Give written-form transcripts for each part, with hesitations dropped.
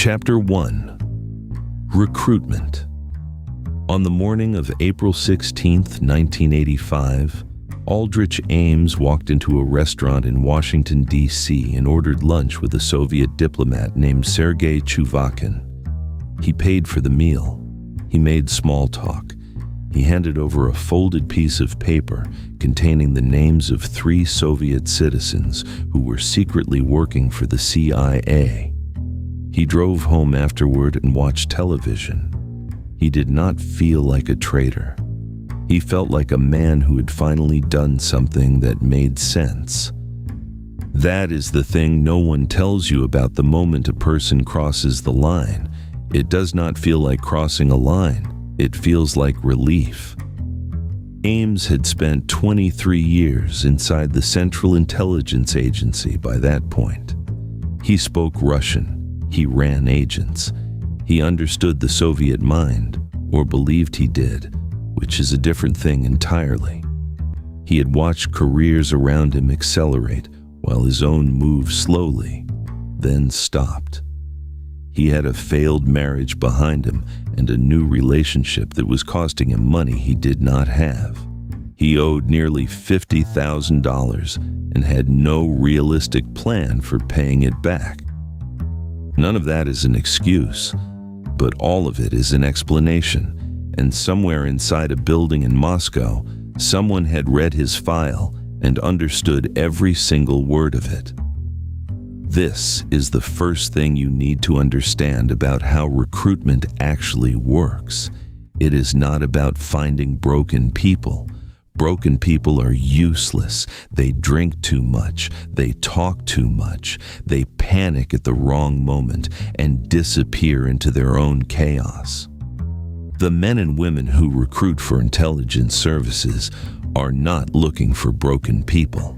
Chapter 1. Recruitment. On the morning of April 16, 1985, Aldrich Ames walked into a restaurant in Washington, D.C. and ordered lunch with a Soviet diplomat named Sergei Chuvakin. He paid for the meal. He made small talk. He handed over a folded piece of paper containing the names of 3 Soviet citizens who were secretly working for the CIA. He drove home afterward and watched television. He did not feel like a traitor. He felt like a man who had finally done something that made sense. That is the thing no one tells you about the moment a person crosses the line. It does not feel like crossing a line. It feels like relief. Ames had spent 23 years inside the Central Intelligence Agency by that point. He spoke Russian. He ran agents. He understood the Soviet mind, or believed he did, which is a different thing entirely. He had watched careers around him accelerate while his own moved slowly, then stopped. He had a failed marriage behind him and a new relationship that was costing him money he did not have. He owed nearly $50,000 and had no realistic plan for paying it back. None of that is an excuse, but all of it is an explanation, and somewhere inside a building in Moscow, someone had read his file and understood every single word of it. This is the first thing you need to understand about how recruitment actually works. It is not about finding broken people. Broken people are useless. They drink too much. They talk too much. They panic at the wrong moment and disappear into their own chaos. The men and women who recruit for intelligence services are not looking for broken people.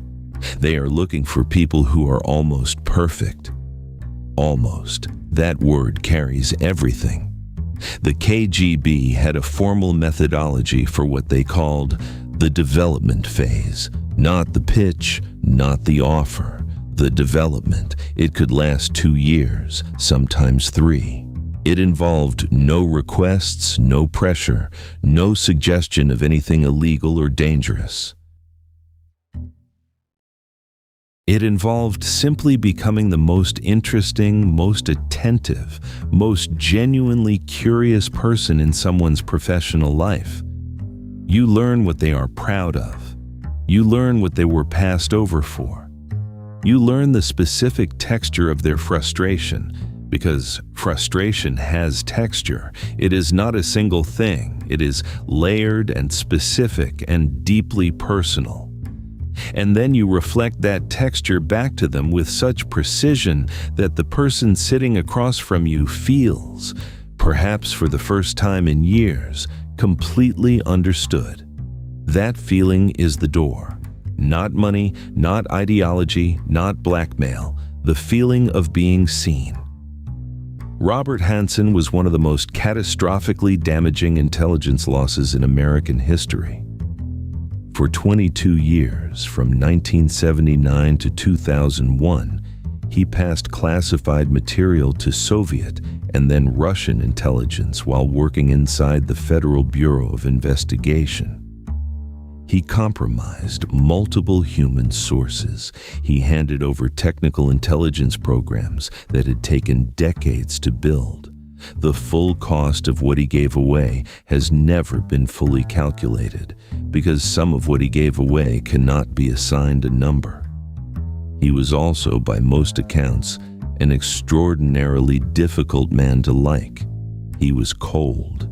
They are looking for people who are almost perfect. Almost. That word carries everything. The KGB had a formal methodology for what they called the development phase. Not the pitch, not the offer. The development. It could last 2 years, sometimes 3. It involved no requests, no pressure, no suggestion of anything illegal or dangerous. It involved simply becoming the most interesting, most attentive, most genuinely curious person in someone's professional life. You learn what they are proud of. You learn what they were passed over for. You learn the specific texture of their frustration, because frustration has texture. It is not a single thing. It is layered and specific and deeply personal. And then you reflect that texture back to them with such precision that the person sitting across from you feels, perhaps for the first time in years, completely understood. That feeling is the door. Not money, not ideology, not blackmail. The feeling of being seen. Robert Hanssen was one of the most catastrophically damaging intelligence losses in American history. For 22 years, from 1979 to 2001, he passed classified material to Soviet and then Russian intelligence while working inside the Federal Bureau of Investigation. He compromised multiple human sources. He handed over technical intelligence programs that had taken decades to build. The full cost of what he gave away has never been fully calculated, because some of what he gave away cannot be assigned a number. He was also, by most accounts, an extraordinarily difficult man to like. He was cold.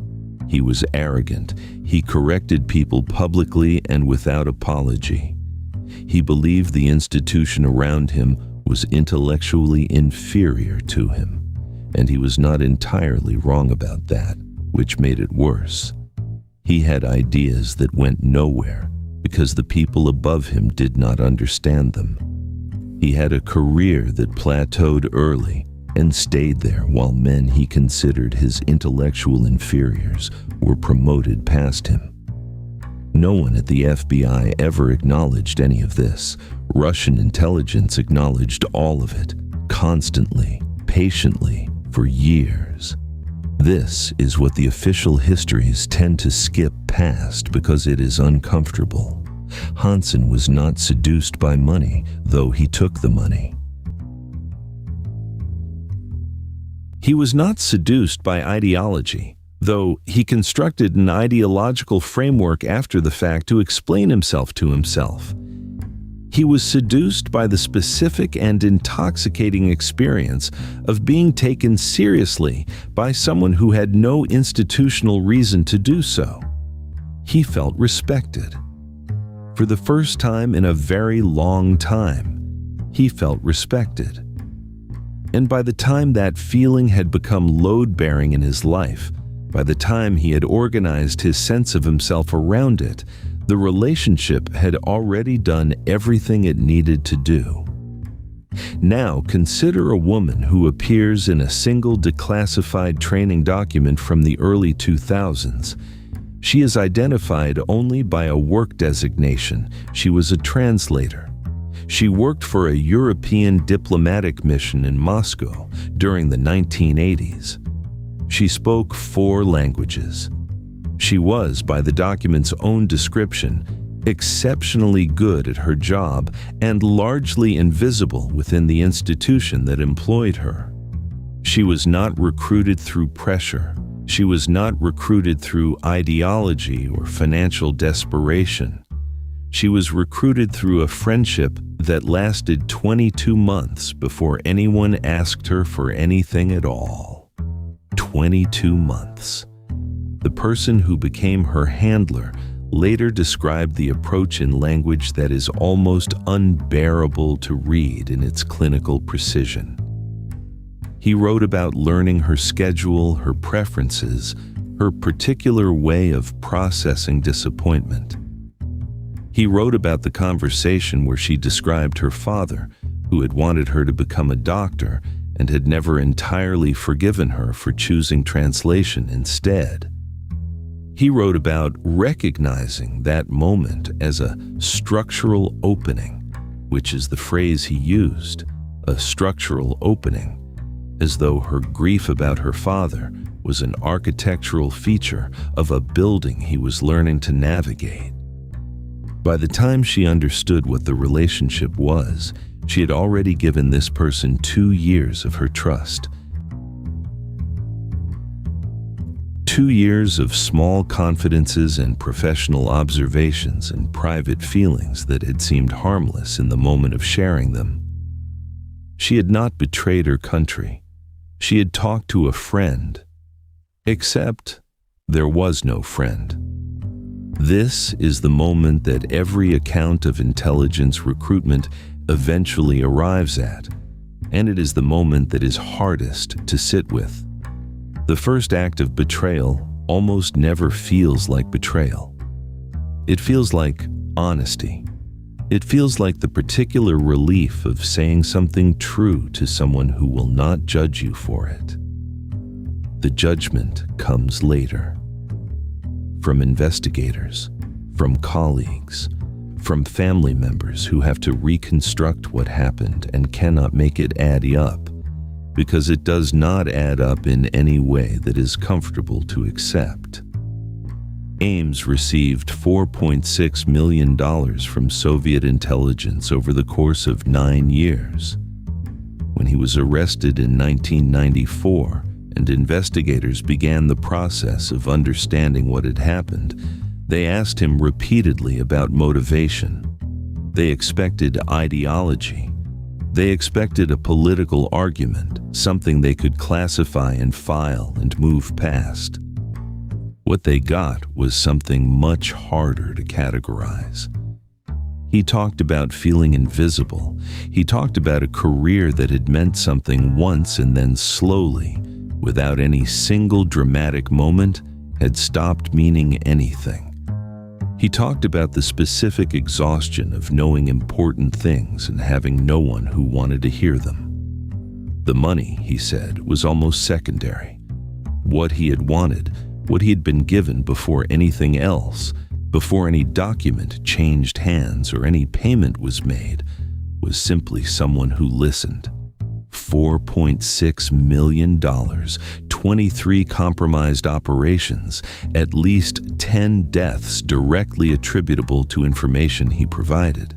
He was arrogant. He corrected people publicly and without apology. He believed the institution around him was intellectually inferior to him. And he was not entirely wrong about that, which made it worse. He had ideas that went nowhere because the people above him did not understand them. He had a career that plateaued early and stayed there while men he considered his intellectual inferiors were promoted past him. No one at the FBI ever acknowledged any of this. Russian intelligence acknowledged all of it, constantly, patiently, for years. This is what the official histories tend to skip past because it is uncomfortable. Hanssen was not seduced by money, though he took the money. He was not seduced by ideology, though he constructed an ideological framework after the fact to explain himself to himself. He was seduced by the specific and intoxicating experience of being taken seriously by someone who had no institutional reason to do so. He felt respected. For the first time in a very long time, he felt respected. And by the time that feeling had become load-bearing in his life, by the time he had organized his sense of himself around it, the relationship had already done everything it needed to do. Now consider a woman who appears in a single declassified training document from the early 2000s. She is identified only by a work designation. She was a translator. She worked for a European diplomatic mission in Moscow during the 1980s. She spoke 4 languages. She was, by the document's own description, exceptionally good at her job and largely invisible within the institution that employed her. She was not recruited through pressure. She was not recruited through ideology or financial desperation. She was recruited through a friendship that lasted 22 months before anyone asked her for anything at all. 22 months. The person who became her handler later described the approach in language that is almost unbearable to read in its clinical precision. He wrote about learning her schedule, her preferences, her particular way of processing disappointment. He wrote about the conversation where she described her father, who had wanted her to become a doctor and had never entirely forgiven her for choosing translation instead. He wrote about recognizing that moment as a structural opening, which is the phrase he used, a structural opening, as though her grief about her father was an architectural feature of a building he was learning to navigate. By the time she understood what the relationship was, she had already given this person 2 years of her trust. 2 years of small confidences and professional observations and private feelings that had seemed harmless in the moment of sharing them. She had not betrayed her country. She had talked to a friend, except there was no friend. This is the moment that every account of intelligence recruitment eventually arrives at, and it is the moment that is hardest to sit with. The first act of betrayal almost never feels like betrayal. It feels like honesty. It feels like the particular relief of saying something true to someone who will not judge you for it. The judgment comes later. From investigators, from colleagues, from family members who have to reconstruct what happened and cannot make it add up, because it does not add up in any way that is comfortable to accept. Ames received $4.6 million from Soviet intelligence over the course of 9 years. When he was arrested in 1994 and investigators began the process of understanding what had happened, they asked him repeatedly about motivation. They expected ideology. They expected a political argument, something they could classify and file and move past. What they got was something much harder to categorize. He talked about feeling invisible. He talked about a career that had meant something once and then slowly, without any single dramatic moment, had stopped meaning anything. He talked about the specific exhaustion of knowing important things and having no one who wanted to hear them. The money, he said, was almost secondary. What he had wanted, what he had been given before anything else, before any document changed hands or any payment was made, was simply someone who listened. $4.6 million, 23 compromised operations, at least 10 deaths directly attributable to information he provided.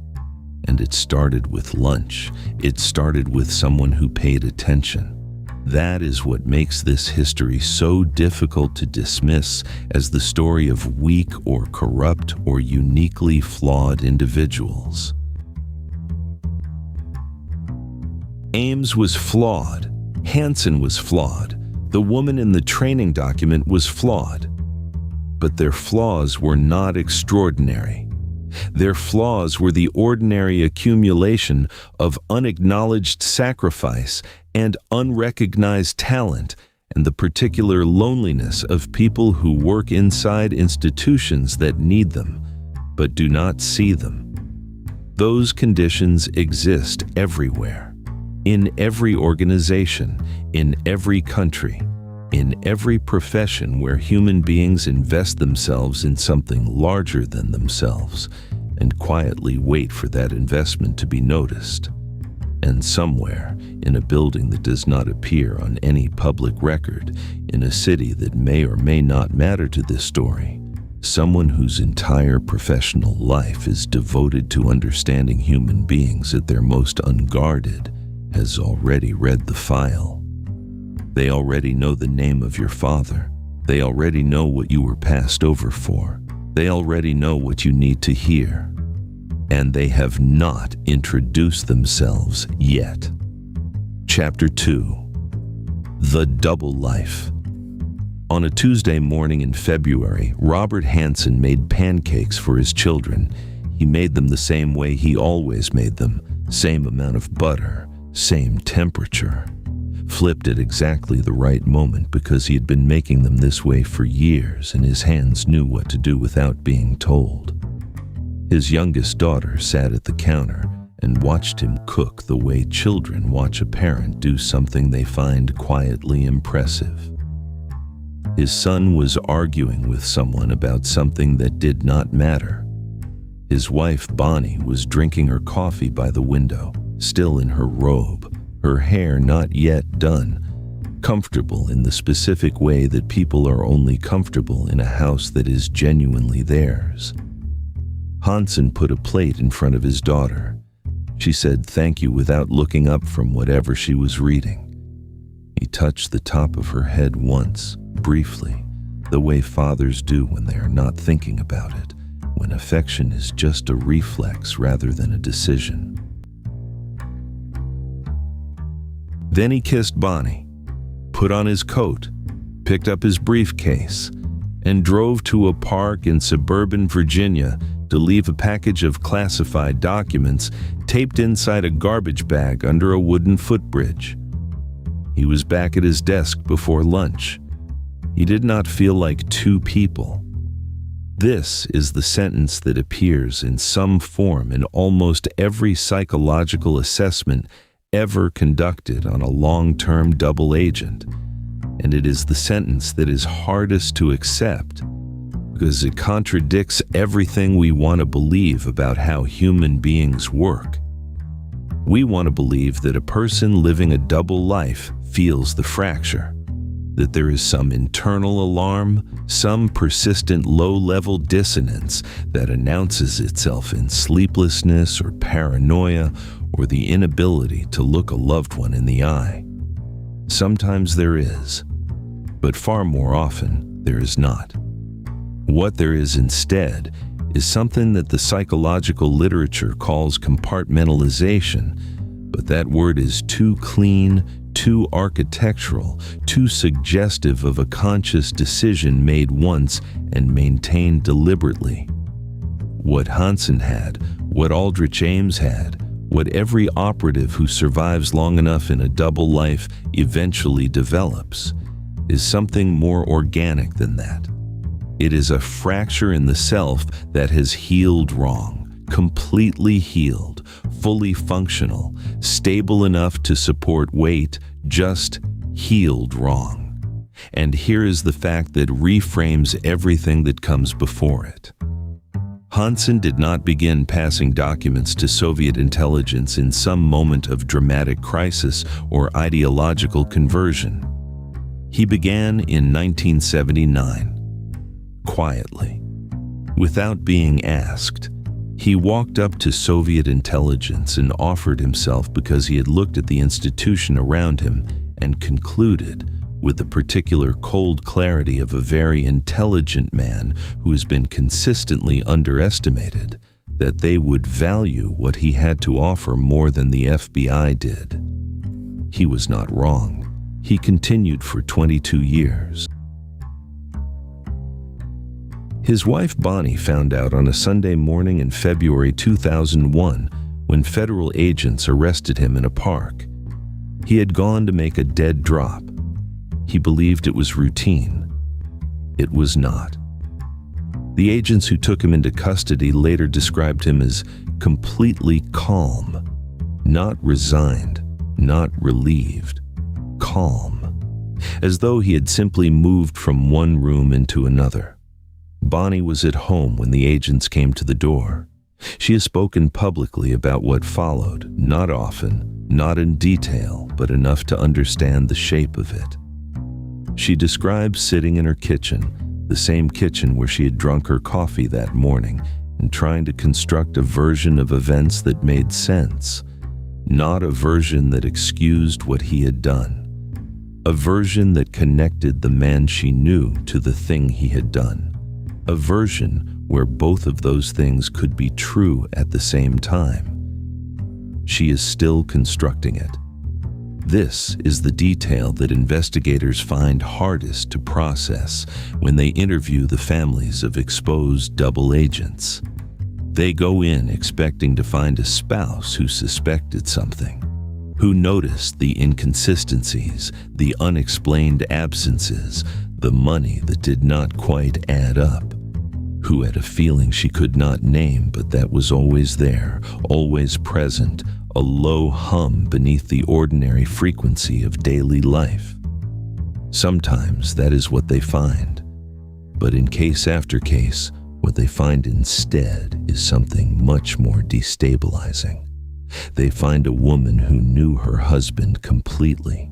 And it started with lunch. It started with someone who paid attention. That is what makes this history so difficult to dismiss as the story of weak or corrupt or uniquely flawed individuals. Ames was flawed. Hanssen was flawed. The woman in the training document was flawed. But their flaws were not extraordinary. Their flaws were the ordinary accumulation of unacknowledged sacrifice and unrecognized talent, and the particular loneliness of people who work inside institutions that need them, but do not see them. Those conditions exist everywhere, in every organization, in every country, in every profession where human beings invest themselves in something larger than themselves and quietly wait for that investment to be noticed. And somewhere, in a building that does not appear on any public record, in a city that may or may not matter to this story, someone whose entire professional life is devoted to understanding human beings at their most unguarded has already read the file. They already know the name of your father. They already know what you were passed over for. They already know what you need to hear. And they have not introduced themselves yet. Chapter 2. The Double Life. On a Tuesday morning in February, Robert Hanssen made pancakes for his children. He made them the same way he always made them, same amount of butter, same temperature. Flipped at exactly the right moment because he had been making them this way for years and his hands knew what to do without being told. His youngest daughter sat at the counter and watched him cook the way children watch a parent do something they find quietly impressive. His son was arguing with someone about something that did not matter. His wife, Bonnie, was drinking her coffee by the window, still in her robe, her hair not yet done, comfortable in the specific way that people are only comfortable in a house that is genuinely theirs. Hanssen put a plate in front of his daughter. She said thank you without looking up from whatever she was reading. He touched the top of her head once, briefly, the way fathers do when they are not thinking about it, when affection is just a reflex rather than a decision. Then he kissed Bonnie, put on his coat, picked up his briefcase, and drove to a park in suburban Virginia to leave a package of classified documents taped inside a garbage bag under a wooden footbridge. He was back at his desk before lunch. He did not feel like two people. This is the sentence that appears in some form in almost every psychological assessment ever conducted on a long-term double agent, and it is the sentence that is hardest to accept because it contradicts everything we want to believe about how human beings work. We want to believe that a person living a double life feels the fracture, that there is some internal alarm, some persistent low-level dissonance that announces itself in sleeplessness or paranoia or the inability to look a loved one in the eye. Sometimes there is, but far more often there is not. What there is instead is something that the psychological literature calls compartmentalization, but that word is too clean, too architectural, too suggestive of a conscious decision made once and maintained deliberately. What Hanssen had, what Aldrich Ames had, what every operative who survives long enough in a double life eventually develops, is something more organic than that. It is a fracture in the self that has healed wrong, completely healed, fully functional, stable enough to support weight, just healed wrong. And here is the fact that reframes everything that comes before it. Hanssen did not begin passing documents to Soviet intelligence in some moment of dramatic crisis or ideological conversion. He began in 1979, quietly. Without being asked, he walked up to Soviet intelligence and offered himself because he had looked at the institution around him and concluded, with the particular cold clarity of a very intelligent man who has been consistently underestimated, that they would value what he had to offer more than the FBI did. He was not wrong. He continued for 22 years. His wife Bonnie found out on a Sunday morning in February 2001 when federal agents arrested him in a park. He had gone to make a dead drop. He believed it was routine. It was not. The agents who took him into custody later described him as completely calm, not resigned, not relieved, calm, as though he had simply moved from one room into another. Bonnie was at home when the agents came to the door. She has spoken publicly about what followed, not often, not in detail, but enough to understand the shape of it. She describes sitting in her kitchen, the same kitchen where she had drunk her coffee that morning, and trying to construct a version of events that made sense, not a version that excused what he had done, a version that connected the man she knew to the thing he had done, a version where both of those things could be true at the same time. She is still constructing it. This is the detail that investigators find hardest to process when they interview the families of exposed double agents. They go in expecting to find a spouse who suspected something, who noticed the inconsistencies, the unexplained absences, the money that did not quite add up, who had a feeling she could not name but that was always there, always present, a low hum beneath the ordinary frequency of daily life. Sometimes that is what they find, but in case after case, what they find instead is something much more destabilizing. They find a woman who knew her husband completely,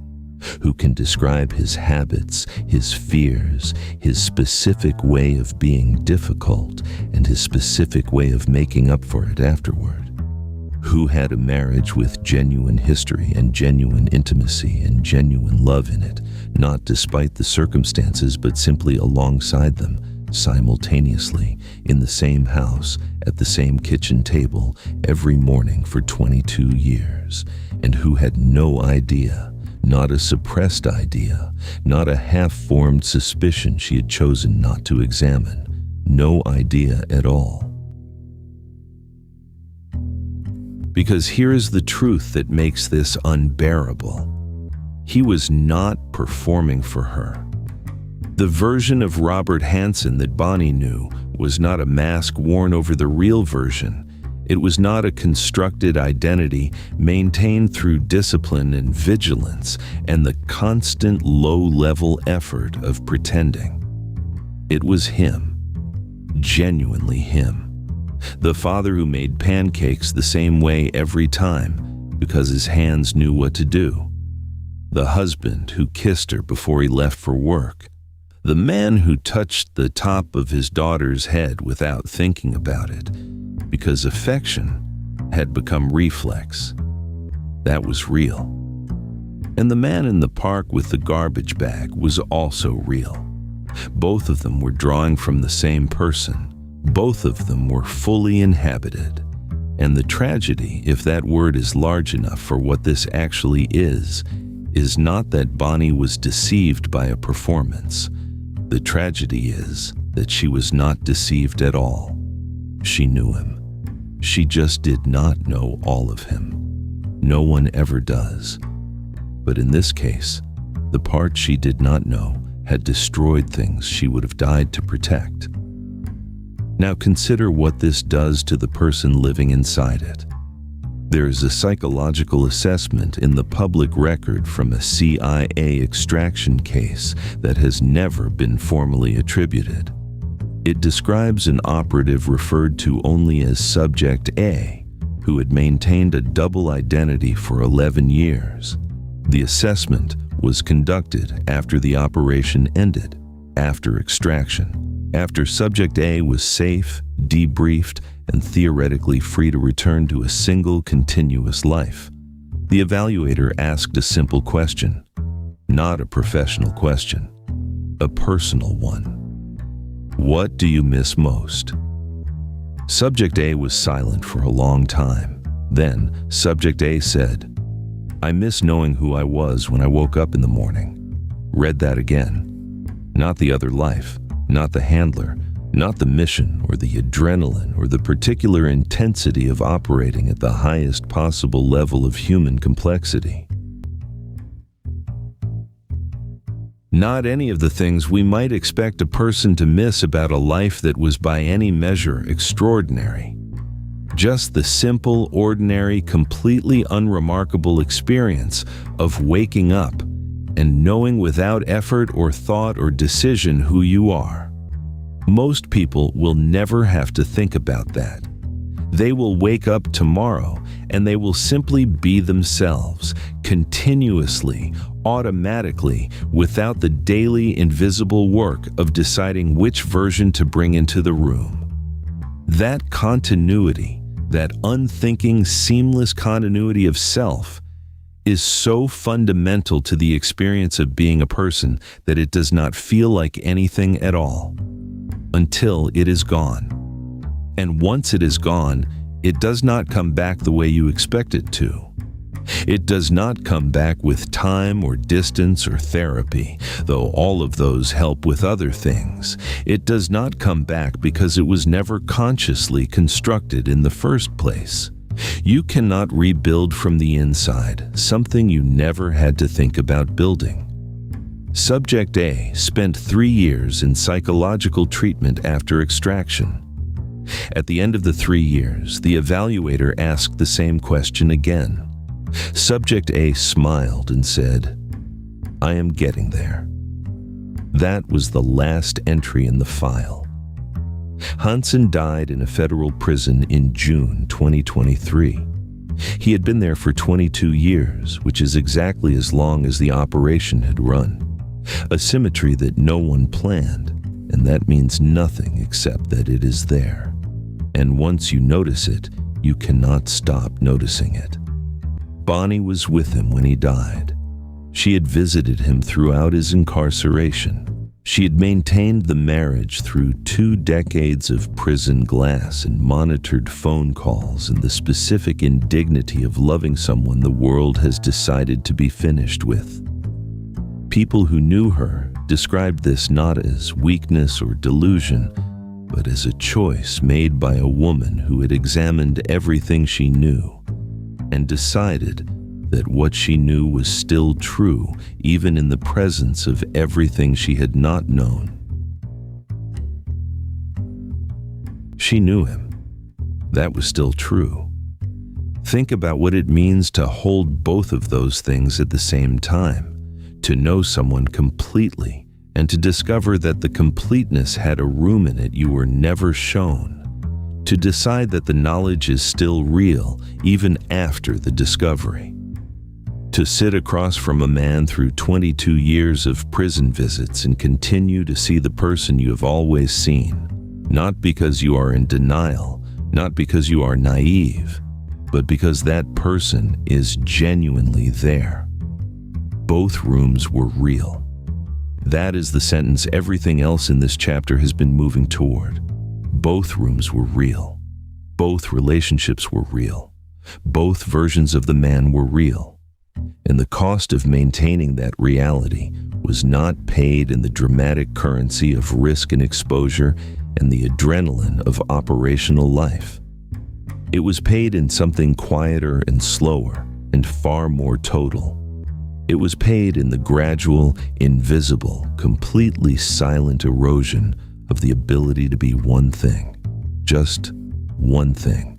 who can describe his habits, his fears, his specific way of being difficult, and his specific way of making up for it afterward. Who had a marriage with genuine history and genuine intimacy and genuine love in it, not despite the circumstances but simply alongside them, simultaneously, in the same house, at the same kitchen table, every morning for 22 years, and who had no idea, not a suppressed idea, not a half-formed suspicion she had chosen not to examine, no idea at all. Because here is the truth that makes this unbearable. He was not performing for her. The version of Robert Hanssen that Bonnie knew was not a mask worn over the real version. It was not a constructed identity maintained through discipline and vigilance and the constant low-level effort of pretending. It was him, genuinely him. The father who made pancakes the same way every time because his hands knew what to do. The husband who kissed her before he left for work. The man who touched the top of his daughter's head without thinking about it because affection had become reflex. That was real. And the man in the park with the garbage bag was also real. Both of them were drawing from the same person. Both of them were fully inhabited. And the tragedy, if that word is large enough for what this actually is not that Bonnie was deceived by a performance. The tragedy is that she was not deceived at all. She knew him. She just did not know all of him. No one ever does. But in this case, the part she did not know had destroyed things she would have died to protect. Now consider what this does to the person living inside it. There is a psychological assessment in the public record from a CIA extraction case that has never been formally attributed. It describes an operative referred to only as Subject A, who had maintained a double identity for 11 years. The assessment was conducted after the operation ended, after extraction, after Subject A was safe, debriefed, and theoretically free to return to a single continuous life. The evaluator asked a simple question, not a professional question, a personal one. What do you miss most? Subject A was silent for a long time. Then, Subject A said, I miss knowing who I was when I woke up in the morning. Read that again. Not the other life, not the handler, not the mission or the adrenaline or the particular intensity of operating at the highest possible level of human complexity. Not any of the things we might expect a person to miss about a life that was by any measure extraordinary. Just the simple, ordinary, completely unremarkable experience of waking up and knowing without effort or thought or decision who you are. Most people will never have to think about that. They will wake up tomorrow and they will simply be themselves, continuously, automatically, without the daily invisible work of deciding which version to bring into the room. That continuity, that unthinking, seamless continuity of self, is so fundamental to the experience of being a person that it does not feel like anything at all, until it is gone. And once it is gone, it does not come back the way you expect it to. It does not come back with time or distance or therapy, though all of those help with other things. It does not come back because it was never consciously constructed in the first place. You cannot rebuild from the inside something you never had to think about building. Subject A spent 3 years in psychological treatment after extraction. At the end of the 3 years, the evaluator asked the same question again. Subject A smiled and said, I am getting there. That was the last entry in the file. Hanssen died in a federal prison in June 2023. He had been there for 22 years, which is exactly as long as the operation had run. A symmetry that no one planned, and that means nothing except that it is there. And once you notice it, you cannot stop noticing it. Bonnie was with him when he died. She had visited him throughout his incarceration. She had maintained the marriage through 2 decades of prison glass and monitored phone calls and the specific indignity of loving someone the world has decided to be finished with. People who knew her described this not as weakness or delusion, but as a choice made by a woman who had examined everything she knew and decided that what she knew was still true, even in the presence of everything she had not known. She knew him. That was still true. Think about what it means to hold both of those things at the same time, to know someone completely, and to discover that the completeness had a room in it you were never shown. To decide that the knowledge is still real, even after the discovery. To sit across from a man through 22 years of prison visits and continue to see the person you have always seen, not because you are in denial, not because you are naive, but because that person is genuinely there. Both rooms were real. That is the sentence everything else in this chapter has been moving toward. Both rooms were real. Both relationships were real. Both versions of the man were real. And the cost of maintaining that reality was not paid in the dramatic currency of risk and exposure and the adrenaline of operational life. It was paid in something quieter and slower and far more total. It was paid in the gradual, invisible, completely silent erosion of the ability to be one thing, just one thing,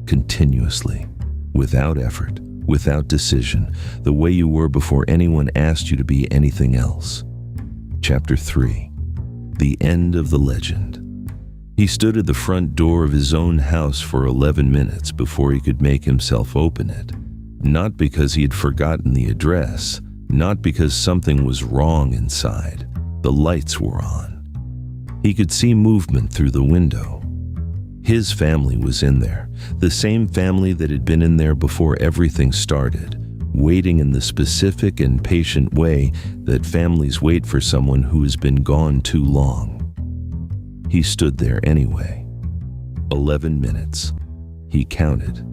continuously, without effort, without decision, the way you were before anyone asked you to be anything else. Chapter 3. The End of the Legend. He stood at the front door of his own house for 11 minutes before he could make himself open it. Not because he had forgotten the address, not because something was wrong inside. The lights were on. He could see movement through the window. His family was in there, the same family that had been in there before everything started, waiting in the specific and patient way that families wait for someone who has been gone too long. He stood there anyway. 11 minutes. He counted.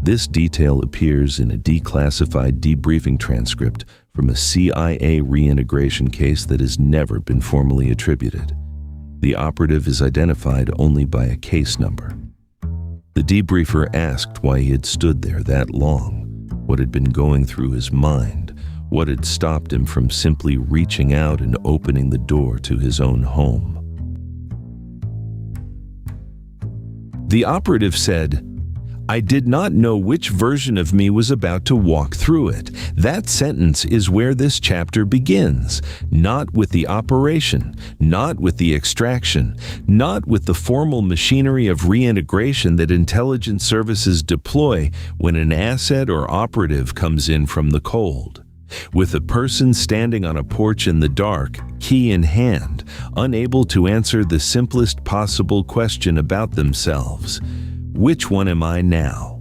This detail appears in a declassified debriefing transcript from a CIA reintegration case that has never been formally attributed. The operative is identified only by a case number. The debriefer asked why he had stood there that long, what had been going through his mind, what had stopped him from simply reaching out and opening the door to his own home. The operative said, "I did not know which version of me was about to walk through it. That sentence is where this chapter begins. Not with the operation, not with the extraction, not with the formal machinery of reintegration that intelligence services deploy when an asset or operative comes in from the cold. With a person standing on a porch in the dark, key in hand, unable to answer the simplest possible question about themselves. Which one am I now?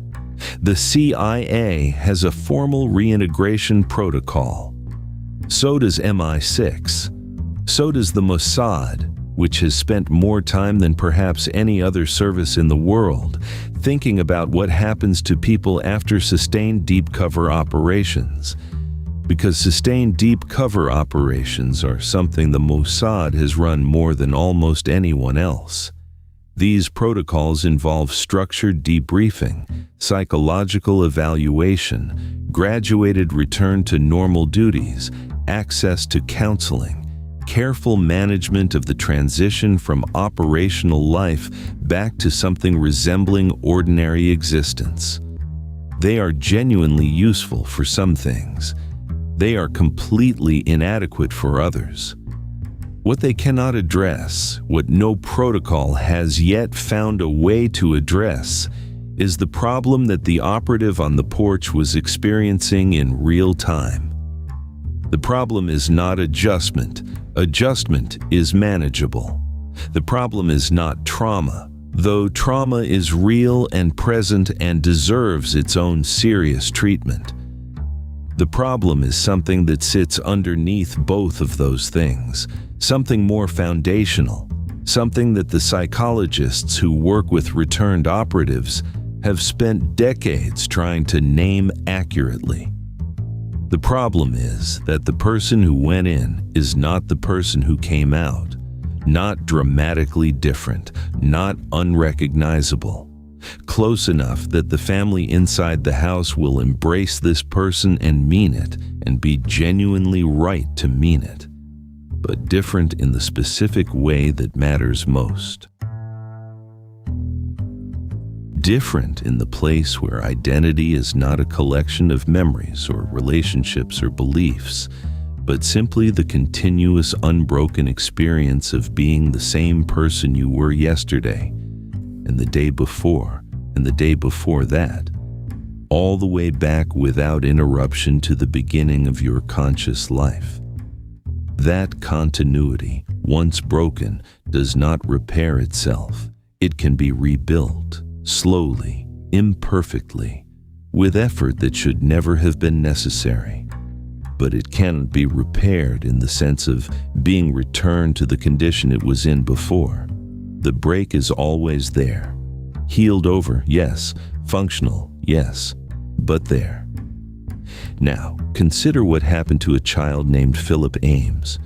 The CIA has a formal reintegration protocol. So does MI6. So does the Mossad, which has spent more time than perhaps any other service in the world, thinking about what happens to people after sustained deep cover operations. Because sustained deep cover operations are something the Mossad has run more than almost anyone else. These protocols involve structured debriefing, psychological evaluation, graduated return to normal duties, access to counseling, careful management of the transition from operational life back to something resembling ordinary existence. They are genuinely useful for some things. They are completely inadequate for others. What they cannot address, what no protocol has yet found a way to address, is the problem that the operative on the porch was experiencing in real time. The problem is not adjustment. Adjustment is manageable. The problem is not trauma, though trauma is real and present and deserves its own serious treatment. The problem is something that sits underneath both of those things, something more foundational, something that the psychologists who work with returned operatives have spent decades trying to name accurately. The problem is that the person who went in is not the person who came out, not dramatically different, not unrecognizable. Close enough that the family inside the house will embrace this person and mean it, and be genuinely right to mean it, but different in the specific way that matters most. Different in the place where identity is not a collection of memories or relationships or beliefs, but simply the continuous unbroken experience of being the same person you were yesterday, and the day before, and the day before that, all the way back without interruption to the beginning of your conscious life. That continuity, once broken, does not repair itself. It can be rebuilt, slowly, imperfectly, with effort that should never have been necessary. But it cannot be repaired in the sense of being returned to the condition it was in before. The break is always there. Healed over, yes. Functional, yes. But there. Now, consider what happened to a child named Philip Ames.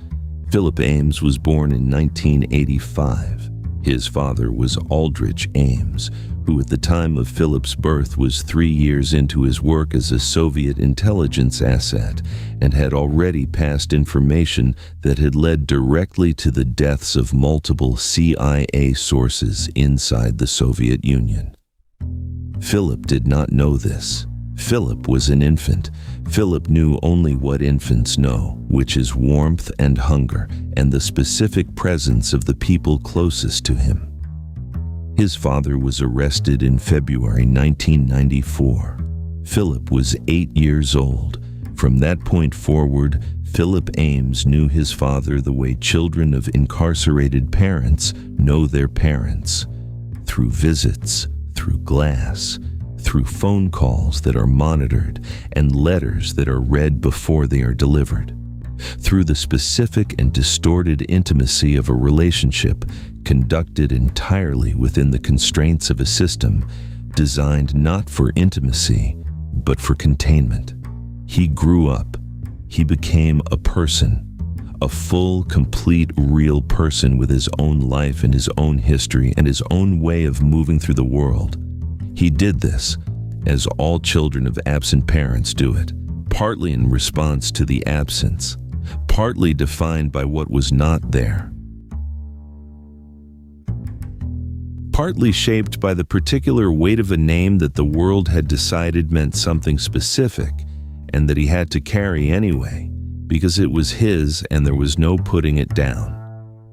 Philip Ames was born in 1985. His father was Aldrich Ames, who at the time of Philip's birth was 3 years into his work as a Soviet intelligence asset and had already passed information that had led directly to the deaths of multiple CIA sources inside the Soviet Union. Philip did not know this. Philip was an infant. Philip knew only what infants know, which is warmth and hunger and the specific presence of the people closest to him. His father was arrested in February 1994. Philip was 8 years old. From that point forward, Philip Ames knew his father the way children of incarcerated parents know their parents. Through visits, through glass, through phone calls that are monitored, and letters that are read before they are delivered. Through the specific and distorted intimacy of a relationship conducted entirely within the constraints of a system designed not for intimacy, but for containment. He grew up. He became a person, a full, complete, real person with his own life and his own history and his own way of moving through the world. He did this, as all children of absent parents do it, partly in response to the absence, partly defined by what was not there, partly shaped by the particular weight of a name that the world had decided meant something specific and that he had to carry anyway, because it was his and there was no putting it down.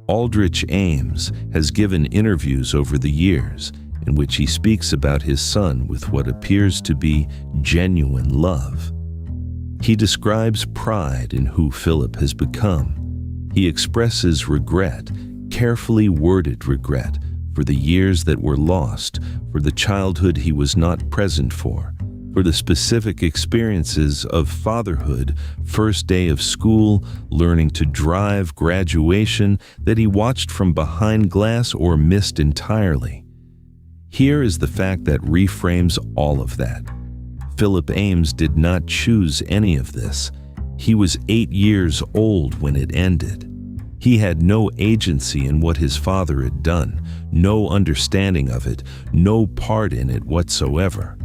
Aldrich Ames has given interviews over the years in which he speaks about his son with what appears to be genuine love. He describes pride in who Philip has become. He expresses regret, carefully worded regret, for the years that were lost, for the childhood he was not present for the specific experiences of fatherhood, first day of school, learning to drive, graduation, that he watched from behind glass or missed entirely. Here is the fact that reframes all of that. Philip Ames did not choose any of this. He was 8 years old when it ended. He had no agency in what his father had done, no understanding of it, no part in it whatsoever.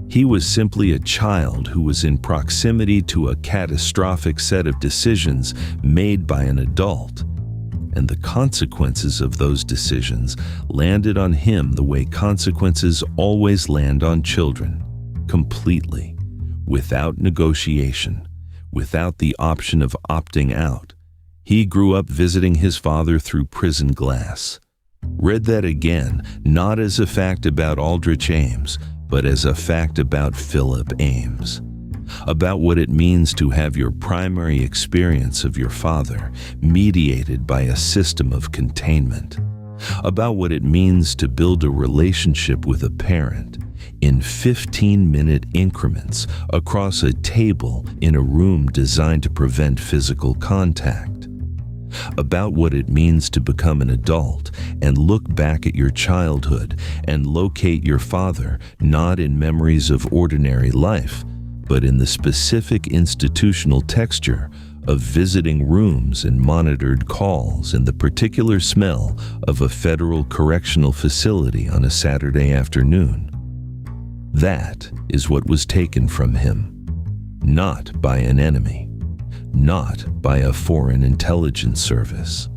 He was simply a child who was in proximity to a catastrophic set of decisions made by an adult, and the consequences of those decisions landed on him the way consequences always land on children, completely, without negotiation, without the option of opting out. He grew up visiting his father through prison glass. Read that again, not as a fact about Aldrich Ames, but as a fact about Philip Ames, about what it means to have your primary experience of your father mediated by a system of containment, about what it means to build a relationship with a parent in 15-minute increments across a table in a room designed to prevent physical contact, about what it means to become an adult and look back at your childhood and locate your father not in memories of ordinary life, but in the specific institutional texture of visiting rooms and monitored calls and the particular smell of a federal correctional facility on a Saturday afternoon. That is what was taken from him, not by an enemy, not by a foreign intelligence service.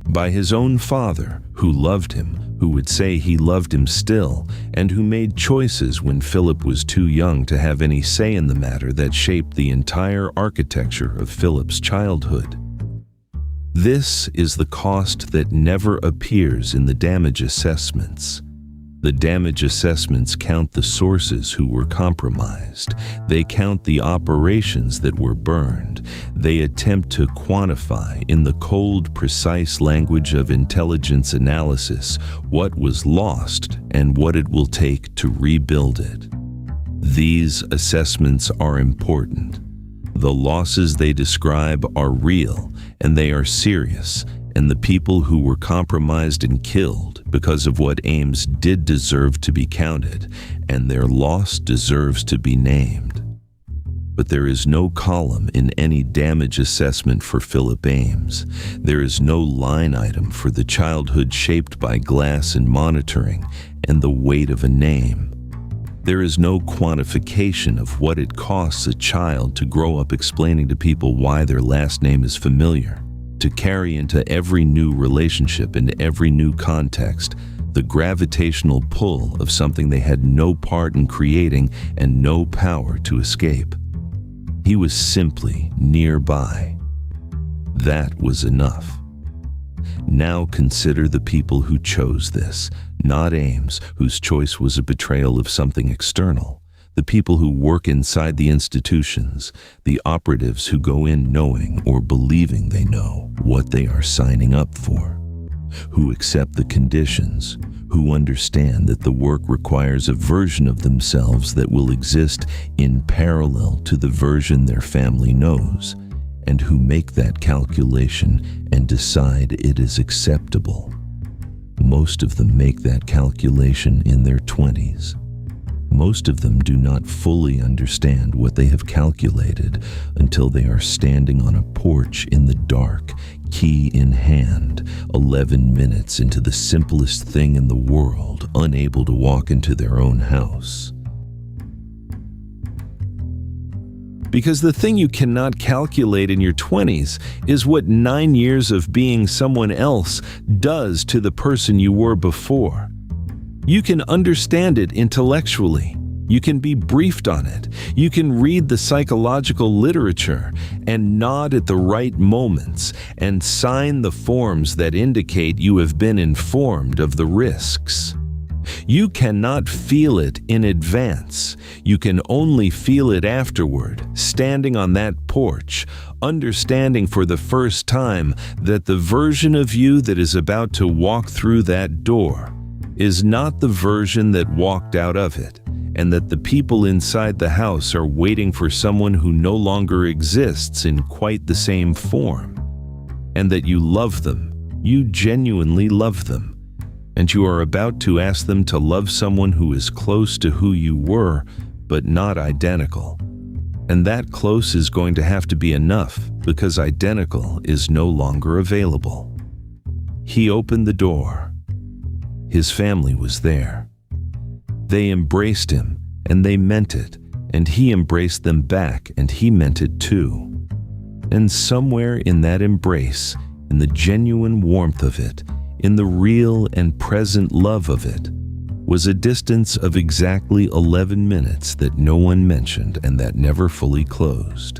By his own father, who loved him, who would say he loved him still, and who made choices when Philip was too young to have any say in the matter that shaped the entire architecture of Philip's childhood. This is the cost that never appears in the damage assessments. The damage assessments count the sources who were compromised. They count the operations that were burned. They attempt to quantify, in the cold, precise language of intelligence analysis, what was lost and what it will take to rebuild it. These assessments are important. The losses they describe are real, and they are serious, and the people who were compromised and killed because of what Ames did deserve to be counted, and their loss deserves to be named. But there is no column in any damage assessment for Philip Ames. There is no line item for the childhood shaped by glass and monitoring and the weight of a name. There is no quantification of what it costs a child to grow up explaining to people why their last name is familiar, to carry into every new relationship and every new context the gravitational pull of something they had no part in creating and no power to escape. He was simply nearby. That was enough. Now consider the people who chose this, not Ames, whose choice was a betrayal of something external. The people who work inside the institutions, the operatives who go in knowing or believing they know what they are signing up for, who accept the conditions, who understand that the work requires a version of themselves that will exist in parallel to the version their family knows, and who make that calculation and decide it is acceptable. Most of them make that calculation in their 20s. Most of them do not fully understand what they have calculated until they are standing on a porch in the dark, key in hand, 11 minutes into the simplest thing in the world, unable to walk into their own house. Because the thing you cannot calculate in your 20s is what 9 years of being someone else does to the person you were before. You can understand it intellectually. You can be briefed on it. You can read the psychological literature and nod at the right moments and sign the forms that indicate you have been informed of the risks. You cannot feel it in advance. You can only feel it afterward, standing on that porch, understanding for the first time that the version of you that is about to walk through that door is not the version that walked out of it, and that the people inside the house are waiting for someone who no longer exists in quite the same form, and that you love them, you genuinely love them, and you are about to ask them to love someone who is close to who you were, but not identical. And that close is going to have to be enough because identical is no longer available. He opened the door. His family was there. They embraced him, and they meant it, and he embraced them back, and he meant it too. And somewhere in that embrace, in the genuine warmth of it, in the real and present love of it, was a distance of exactly 11 minutes that no one mentioned and that never fully closed.